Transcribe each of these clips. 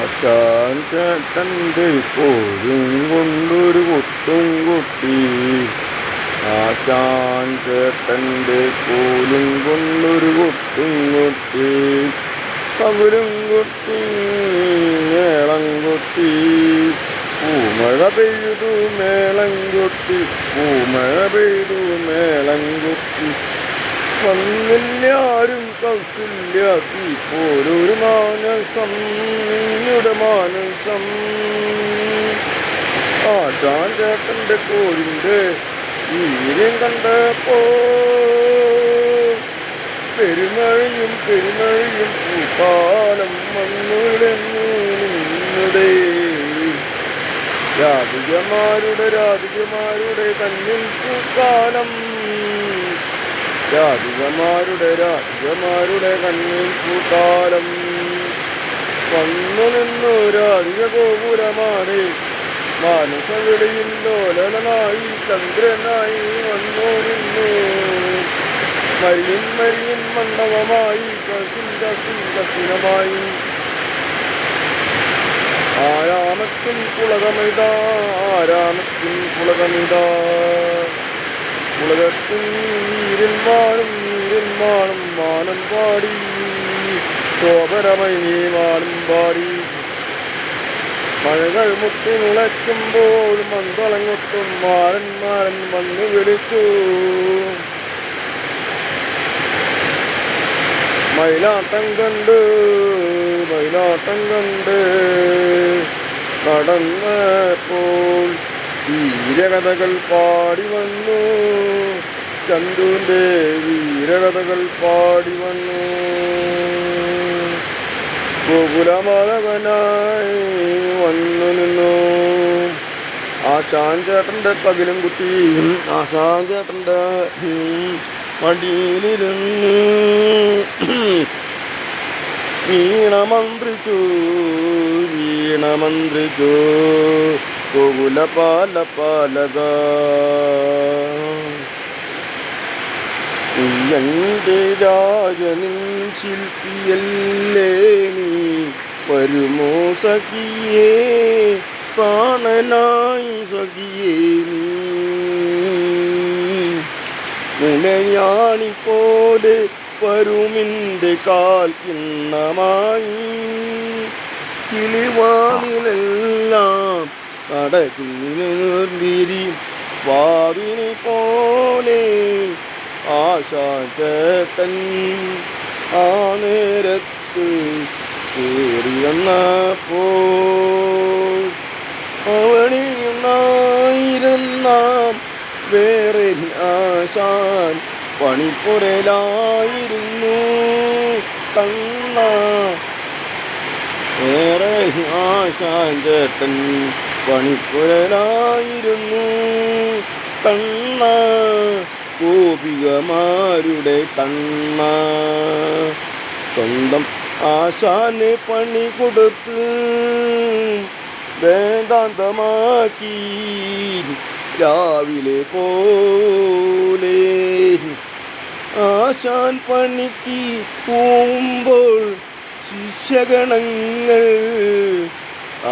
ആശാൻ ചേട്ടൻ്റെ കോലും കൊണ്ടൊരു കൊട്ടും കൊട്ടി. ആശാൻ ചേട്ടൻ്റെ കോലും കൊണ്ടൊരു കൊട്ടും കൊട്ടി. കവിലും കൊട്ടി മേളം കൊട്ടി. പൂമഴ പെയ്തു മേളം കൊട്ടി. പൂമഴ പെയ്തു മേളം കൊട്ടി. വന്നില്ലാരും കൗസല്യാക്കി പോരൊരു മാനസം നിന്നുടെ മാനസം. ആശാൻ ചേട്ടൻ്റെ കോലിൻ്റെ വീര്യം കണ്ടപ്പോ പെരുമഴയും പെരുമഴയും പൂക്കാലം വന്നുവിടുന്നു നിന്നുടെ. രാധികമാരുടെ കണ്ണിൽ പൂക്കാലം. രാധികമാരുടെ കണ്ണിൽ പൂക്കാലം. വന്നു നിന്നു രാധിക ഗോപുരമാരെ മാനസവിളിയിൽ ലോലനായി ചന്ദ്രനായി വന്നു നിന്നു. മരിയൻ മണ്ഡപമായി കസിനമായി. ആരാമത്തിൻ പുളകമിതാ ഉലകത്തിൻ നീരിൽ വാഴും മാനം പാടി. ശോഭരമൈ മാനം പാടി. മഴകൾ മുട്ടി മുളയ്ക്കുമ്പോൾ മന്ദളങ്ങൊട്ടും മാരൻ വന്നു വിളിച്ചു. മയിലാട്ടം കണ്ട് നടന്നപ്പോൾ വീരകഥകൾ പാടി വന്നു. ചന്തുവിൻ്റെ വീരകഥകൾ പാടി വന്നു. ഗോകുലമാധവനായി വന്നു നിന്നു. ആശാൻ ചേട്ടൻ്റെ പകിലും കുട്ടിയും ആശാൻ ചേട്ടൻ്റെ മടിയിലിരുന്ന് വീണമന്ത്രിച്ചു ഗോകുല പാലക. എൻ്റെ രാജനിൻ ശില്പിയല്ലേ നീ, വരുമോ സഖിയേ പ്രാണനായി സഖിയേ നീ. മുലയാണിപ്പോലെ വരുമിൻ്റെ കാൽ കിണ്ണമായി. കിളിവാതിലെല്ലാം അടച്ചിരി വാതിനെ പോലെ. ആശാൻ ചേട്ടൻ ആ നേരത്ത് കയറി വന്നപ്പോൾ അവനിരുന്ന വേറെ ആശാൻ പണിപ്പുരയിലായിരുന്നു കണ്ണ. വേറെ ആശാൻ ചേട്ടൻ പണിപ്പുരയിലായിരുന്നു കണ്ണ. ഗോപികമാരുടെ കണ്ണ. സ്വന്തം ആശാന് പണി കൊടുത്ത് വേദാന്തമാക്കി രാവിലെ പോലെ. ആശാൻ പണിക്ക് പോകുമ്പോൾ ശിഷ്യഗണങ്ങൾ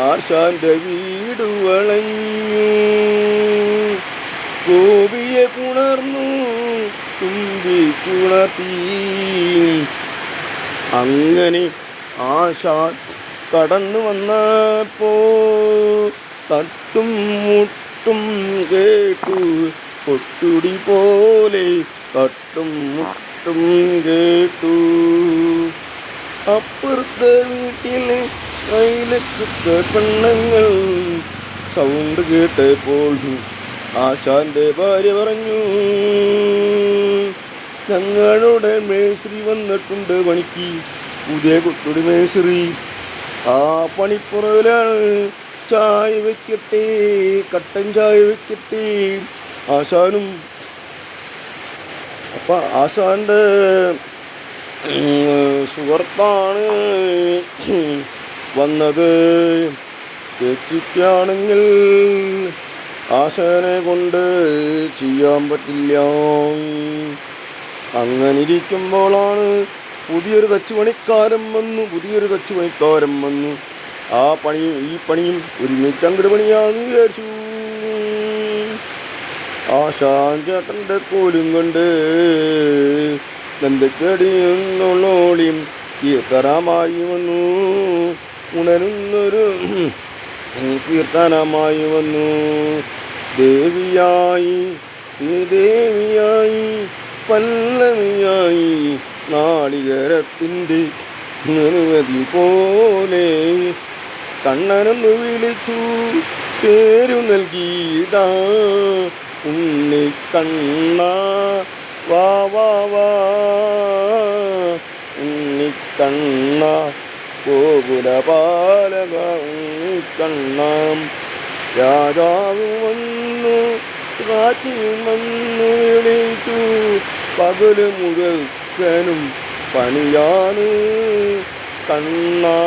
ആശാന്റെ വീട് വളഞ്ഞു. ഗോപിയെ പുണർന്നു തുമ്പി. അങ്ങനെ ആശാൻ കടന്നു വന്നപ്പോ തട്ടും മുട്ടും കേട്ടു. കൊട്ടുടി പോലെ തട്ടും മുട്ടും കേട്ടു. അപ്പുറത്തെ വീട്ടിലെ അയലക്കത്തെ പെണ്ണുങ്ങൾ സൗണ്ട് കേട്ടപ്പോൾ ആശാന്റെ ഭാര്യ പറഞ്ഞു, ഞങ്ങളുടെ മേശ്രി വന്നിട്ടുണ്ട് പണിക്ക്, പുതിയ കൊട്ടുടി മേശ്രി. ആ പണിപ്പുറയിലാണ്, ചായ വെക്കട്ടെ, കട്ടൻ ചായ വെക്കട്ടെ. ആശാനും അപ്പം ആശാന്റെ സുഹൃത്താണ് വന്നത്. ചേച്ചിക്കാണെങ്കിൽ ആശാനെ കൊണ്ട് ചെയ്യാൻ പറ്റില്ല. അങ്ങനെ ഇരിക്കുമ്പോഴാണ് പുതിയൊരു തച്ചുപണിക്കാരൻ വന്നു. ആ പണിയും ഈ പണിയും ഒരുമിച്ചങ്ങട് പണിയാന്ന് വിചാരിച്ചു. ആശാൻ ചേട്ടൻ്റെ കോലും കൊണ്ട് ബന്ധക്കടിയുന്നോളിയും കീർത്തനമായി വന്നു. ഉണരുന്നൊരു കീർത്തനമായി വന്നു. ദേവിയായി ദേവിയായി പല്ലവിയായി നാളികേരത്തിൻ്റെ നിർവതി പോലെ കണ്ണനൊന്നു വിളിച്ചു പേരു നൽകിയിടാ. ഉണ്ണിക്കണ്ണ വാ വാ വാ ഉണ്ണിക്കണ്ണ ഗോകുലപാലക ഉണ്ണിക്കണ്ണാം. രാജാവ് വന്നു രാജ്ഞിയും വന്നു വിളിച്ചു. പകല് മുഴുവനും പണിയാണ് കണ്ണാ.